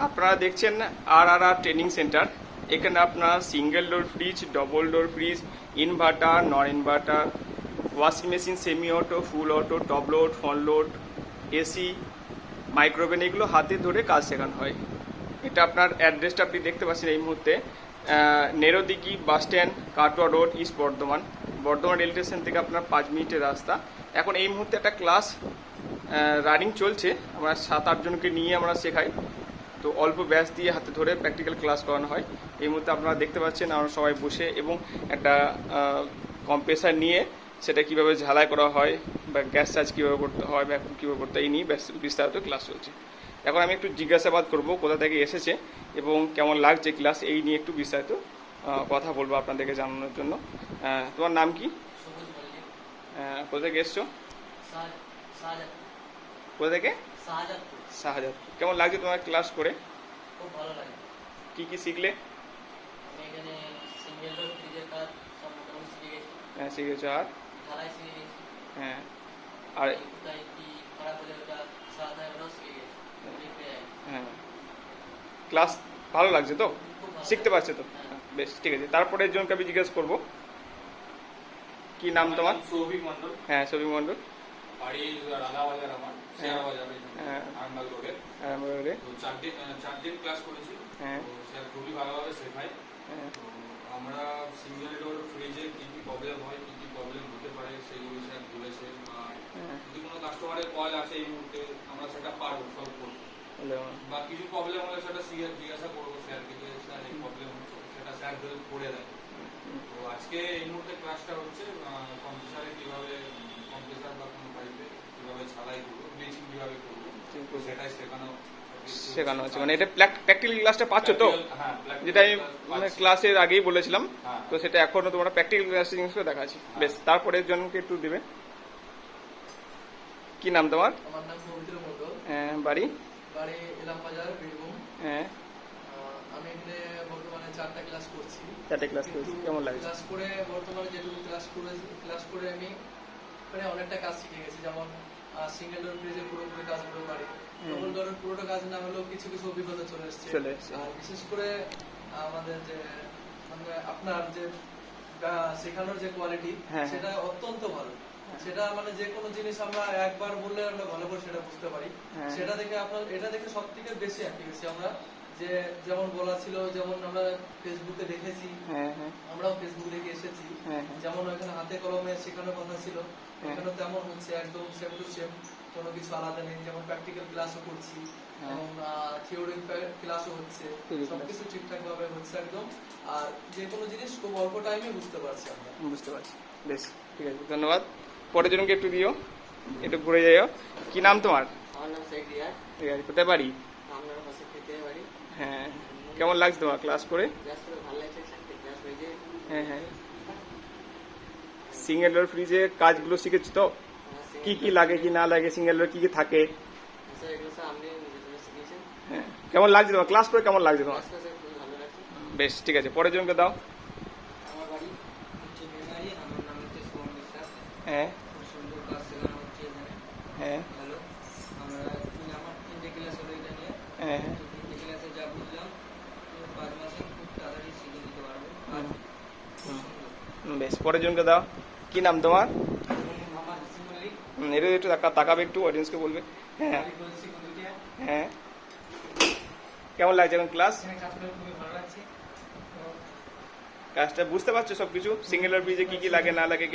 আপনারা দেখছেন আর training centre. এখানে আপনার single door fridge, double door fridge, inverter, non inverter, washing machine, semi auto, full auto, top load, front load, AC, micro oven, এগুলো হাতে ধরে কাজ শেখানো হয়। এটা আপনার অ্যাড্রেসটা আপনি দেখতে পাচ্ছেন এই মুহূর্তে, Nerodighi bus stand, Katwa road, east Bardhaman. Bardhaman rail station থেকে আপনার 5 মিনিটের রাস্তা। এখন এই মুহূর্তে একটা ক্লাস রানিং চলছে। আমরা 7-8 জনকে নিয়ে আমরা শেখাই। তো অল্প ব্যাচ দিয়ে হাতে ধরে প্র্যাকটিক্যাল ক্লাস করানো হয়। এই মুহূর্তে আপনারা দেখতে পাচ্ছেন আমরা সবাই বসে এবং একটা কম্প্রেসার নিয়ে সেটা কীভাবে ঝালাই করা হয় বা গ্যাস চার্জ কীভাবে করতে হয়, ভ্যাকুম কীভাবে করতে হয়, এই নিয়ে বিস্তারিত ক্লাস চলছে। এখন আমি একটু জিজ্ঞাসাবাদ করব কোথা থেকে এসেছে এবং কেমন লাগছে ক্লাস, এই নিয়ে একটু বিস্তারিত কথা বলবো আপনাদেরকে জানানোর জন্য। তোমার নাম কি? কোথা থেকে এসছো? কোথা থেকে? শাহজাদ। কেমন লাগছে তোমার ক্লাস করে? খুব ভালো লাগে। কি কি শিখলে? আমি এখানে সিঙ্গেল ডোর ফ্রিজের কাজ সব মোটামুটি শিখে গেছি। হ্যাঁ, শিখেছো। আর ঢালাই শিখে গেছি। হ্যাঁ, আর কোথায় কি খারাপ হলে ওটা সারাতে হয় ওটাও শিখে গেছি। হ্যাঁ, ক্লাস ভালো লাগছে তো? খুব ভালো শিখতে পারছে তো? হ্যাঁ। বেশ, ঠিক আছে। তারপরে একজনকে আমি জিজ্ঞেস করবো, কি নাম তোমার? সৌভিক মন্ডল। হ্যাঁ, সৌভিক মন্ডল। বাড়ি রানাবাজার, আমার শেয়ার বাজার, আরামবাগ রোডে। তো 4 দিন ক্লাস করেছি। হ্যাঁ, তো স্যার খুবই ভালোভাবে শেখায়। হ্যাঁ, তো আমরা সিঙ্গেল ডোর ফ্রিজে কি কি প্রবলেম হয়, কি কি প্রবলেম হতে পারে সেগুলো স্যার বলেছে। বা যদি কোনো কাস্টমারের কল আসে এই মুহূর্তে, আমরা সেটা পারবো সলভ করবো। বা কিছু প্রবলেম হলে সেটা জিজ্ঞাসা করবো স্যারকে যে স্যার এই প্রবলেম হচ্ছে, সেটা স্যার হেল্প করে দেয়। তো আজকে এই মুহূর্তে ক্লাসটা হচ্ছে কম্প্রেসারে কিভাবে, কম্প্রেসার বা কোনো পাইপে কিভাবে ঝালাই করবো, ব্লিচিং কিভাবে করবো, সেটাই শেখানো হচ্ছে। মানে এটা প্র্যাকটিক্যাল ক্লাসটা পাচ্ছ তো? যেটা আমি মানে ক্লাসের আগেই বলেছিলাম। তো সেটা এখনো তোমরা প্র্যাকটিক্যাল ক্লাসে জিনিসগুলো দেখাচ্ছি। বেশ, তারপরে জনকে একটু দিবে। কি নাম তোমার? আমার নাম পবিত্র মণ্ডল। হ্যাঁ, বাড়ি? বাড়ি ইলামবাজার, বীরভূম। হ্যাঁ, আমি এখানে বর্তমানে 4টা ক্লাস করছি। 4টে ক্লাস করছি। কেমন লাগছে? ক্লাস করে বর্তমানে যেটুকু ক্লাস করে আমি মানে অনেকটা কাজ শিখে গেছি। যেমন সিঙ্গেল ডোর ফ্রিজের পুরোপুরি কাজগুলো পারি। ডবল ডোরের পুরোটা কাজ না হলেও কিছু কিছু অভিজ্ঞতা চলে এসেছে। আর বিশেষ করে আমাদের যে মানে আপনার যে শেখানোর যে কোয়ালিটি, সেটা অত্যন্ত ভালো। সেটা মানে যে কোনো জিনিস আমরা একবার বললে আমরা ভালো করে সেটা বুঝতে পারি। সেটা দেখে এটা দেখে সব থেকে বেশি হ্যাপি হয়েছি আমরা। যে যেমন বলা ছিল, যেমন আমরা ফেসবুকে দেখেছি, আমরাও ফেসবুক দেখে এসেছি। যেমন ওখানে হাতে কলমে শেখানোর কথা ছিল, এখানে তেমন হচ্ছে, একদম সেম টু সেম, কোনো কিছু আলাদা নেই। যেমন প্র্যাকটিক্যাল ক্লাসও করছি এবং থিওরি ক্লাসও হচ্ছে, সবকিছু ঠিকঠাক ভাবে হচ্ছে একদম। আর যে কোনো জিনিস খুব অল্প টাইমে বুঝতে পারছি আমরা। বুঝতে পারছি। বেশ, ঠিক আছে, ধন্যবাদ। পরের জনকে একটু দিও, একটু ঘুরে যাইও। কি নাম তোমার? আমার নাম শেখ রিয়াজ। ঠিক আছে, কোথায় বাড়ি? আপনার পাশে খেতে বাড়ি। হ্যাঁ, কেমন লাগছে তোমার ক্লাস করে? ক্লাস করে ভালো লাগছে, ক্লাস হয়েছে। হ্যাঁ, হ্যাঁ। সিঙ্গেল ডোর ফ্রিজে কাজগুলো শিখেছি তো? কি কি লাগে কি না লাগে, সিঙ্গেল ডোর কি কি থাকে? স্যার এগুলো স্যার আপনি শিখিয়েছেন। হ্যাঁ, কেমন লাগছে তোমার ক্লাস করে? কেমন লাগছে তোমার? ক্লাসটা স্যার খুবই ভালো লাগছে। বেশ, ঠিক আছে, পরের জনকে দাও। আমার বাড়ি হচ্ছে মেমারি। আমার নাম হচ্ছে সুমন বিশ্বাস। হ্যাঁ, খুব সুন্দর ক্লাস শেখানো হচ্ছে এখানে। হ্যাঁ, ভালো। আমার 3টে ক্লাস হলো এটা নিয়ে। হ্যাঁ, 3টে ক্লাসে যা বুঝলাম 5 মাসে খুব তাড়াতাড়ি শিখে নিতে পারবো। আর খুব সুন্দর। বেশ, পরের জনকে দাও। কি নাম তোমার? আমার হাসিম মল্লিক। এটা একটু তাকাবে, একটু অডিয়েন্সকে বলবে। হ্যাঁ, বাড়ি বলছি কুমিল্লা। হ্যাঁ। কেমন লাগছে এখন ক্লাস? এখানে কাজ করে খুবই ভালো লাগছে। কাজটা বুঝতে পারছো সবকিছু? সিঙ্গেল ডোর ফ্রিজে কি কি লাগে না লাগে,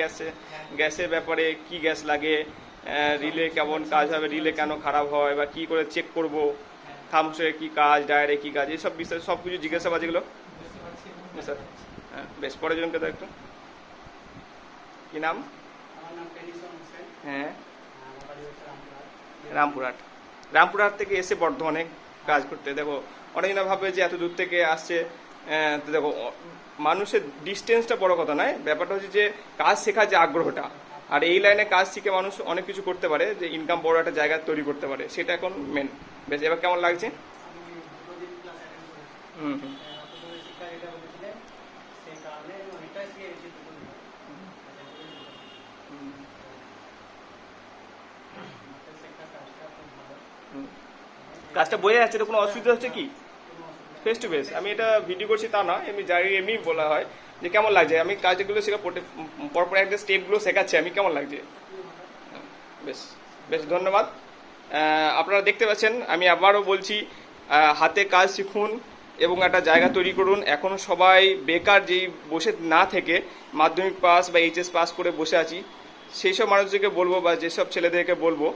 গ্যাসের ব্যাপারে কি গ্যাস লাগে, রিলে কেমন কাজ হবে, রিলে কেন খারাপ হয়, বা কি করে চেক করব, থামসে কি কাজ, ডায়ারে কি কাজ, এইসব বিষয়ে সব কিছু জিজ্ঞাসাবাদ যেগুলো। স্যার, হ্যাঁ, বেশ, পরের জনকে তো একটু। কি নাম? আমার নাম টেনিসন হোসেন। হ্যাঁ, আমার বাড়ি হচ্ছে রামপুরহাট। রামপুরহাট থেকে এসে বর্ধমানে কাজ করতে। দেখো, অনেকজনা ভাবে যে এত দূর থেকে আসছে। তো দেখো, মানুষের ডিস্টেন্সটা বড় কথা নয়, ব্যাপারটা হচ্ছে যে কাজ শেখার যে আগ্রহটা, আর এই লাইনে কাজ শিখে মানুষ অনেক কিছু করতে পারে, যে ইনকাম বড় একটা জায়গা তৈরি করতে পারে, সেটা এখন মেন। বেশ, এবার কেমন লাগছে? হুম, হুম, কাজটা বোঝা যাচ্ছে, তো কোনো অসুবিধা হচ্ছে কি? ফেস টু ফেস আমি এটা ভিডিও করছি তা না, এমনি যাই এমনি বলা হয় যে কেমন লাগছে, আমি কাজগুলো শেখা পরপর একটা স্টেপগুলো শেখাচ্ছি আমি, কেমন লাগছে? বেশ বেশ ধন্যবাদ। আপনারা দেখতে পাচ্ছেন, আমি আবারও বলছি, হাতে কাজ শিখুন এবং একটা জায়গা তৈরি করুন। এখন সবাই বেকার যেই বসে না থেকে মাধ্যমিক পাস বা এইচএস পাস করে বসে আছি, সেই সব মানুষদেরকে বলবো বা যেসব ছেলেদেরকে বলবো,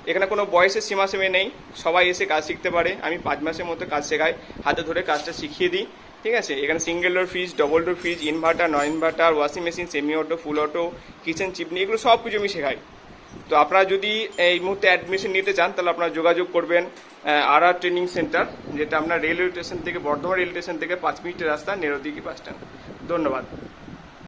এখানে কোনো বয়সের সীমাসীমা নেই, সবাই এসে কাজ শিখতে পারে। আমি 5 মাসের মতো কাজ শেখাই, হাতে ধরে কাজটা শিখিয়ে দিই, ঠিক আছে? এখানে single door fridge, double door fridge, inverter, non inverter, washing machine, semi auto, full auto, kitchen chimney, এগুলো সব কিছু আমি শেখাই। তো আপনারা যদি এই মুহূর্তে অ্যাডমিশন নিতে চান তাহলে আপনারা যোগাযোগ করবেন আর ট্রেনিং সেন্টার, যেটা আপনার রেলওয়ে স্টেশন থেকে, বর্ধমান রেল স্টেশন থেকে 5 মিনিটের রাস্তা, নেরোদিঘি বাস স্ট্যান্ড। ধন্যবাদ।